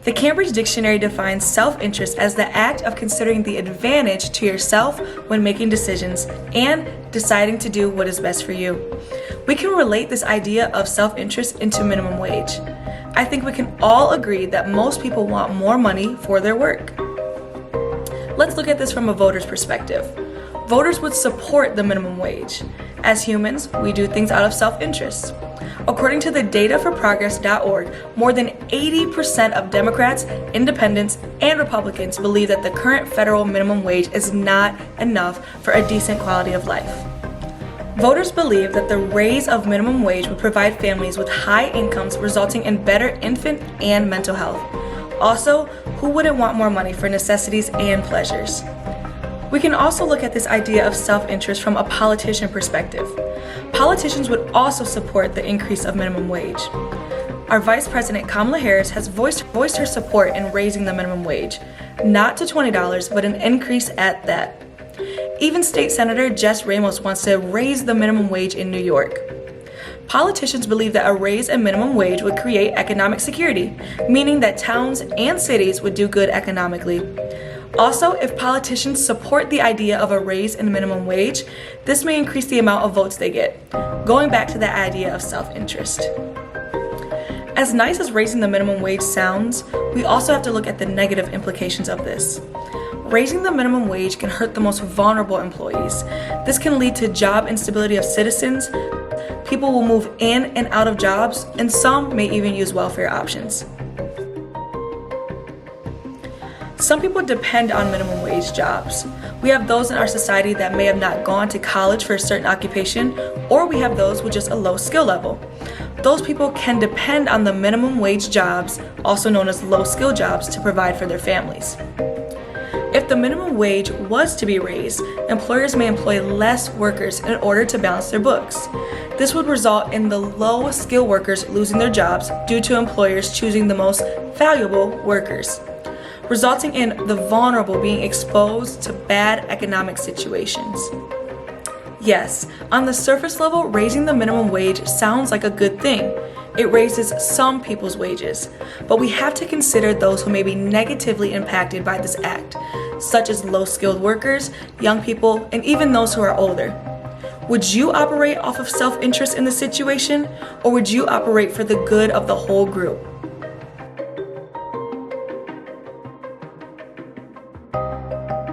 The Cambridge Dictionary defines self-interest as the act of considering the advantage to yourself when making decisions and deciding to do what is best for you. We can relate this idea of self-interest into minimum wage. I think we can all agree that most people want more money for their work. Let's look at this from a voter's perspective. Voters would support the minimum wage. As humans, we do things out of self-interest. According to the dataforprogress.org, more than 80% of Democrats, Independents, and Republicans believe that the current federal minimum wage is not enough for a decent quality of life. Voters believe that the raise of minimum wage would provide families with high incomes, resulting in better infant and mental health. Also, who wouldn't want more money for necessities and pleasures? We can also look at this idea of self-interest from a politician perspective. Politicians would also support the increase of minimum wage. Our Vice President Kamala Harris has voiced her support in raising the minimum wage, not to $20, but an increase at that. Even State Senator Jess Ramos wants to raise the minimum wage in New York. Politicians believe that a raise in minimum wage would create economic security, meaning that towns and cities would do good economically. Also, if politicians support the idea of a raise in minimum wage, this may increase the amount of votes they get, going back to that idea of self-interest. As nice as raising the minimum wage sounds, we also have to look at the negative implications of this. Raising the minimum wage can hurt the most vulnerable employees. This can lead to job instability of citizens. People will move in and out of jobs, and some may even use welfare options. Some people depend on minimum wage jobs. We have those in our society that may have not gone to college for a certain occupation, or we have those with just a low skill level. Those people can depend on the minimum wage jobs, also known as low skill jobs, to provide for their families. If the minimum wage was to be raised, employers may employ less workers in order to balance their books. This would result in the low skill workers losing their jobs due to employers choosing the most valuable workers, resulting in the vulnerable being exposed to bad economic situations. Yes, on the surface level, raising the minimum wage sounds like a good thing. It raises some people's wages, but we have to consider those who may be negatively impacted by this act, such as low-skilled workers, young people, and even those who are older. Would you operate off of self-interest in the situation, or would you operate for the good of the whole group?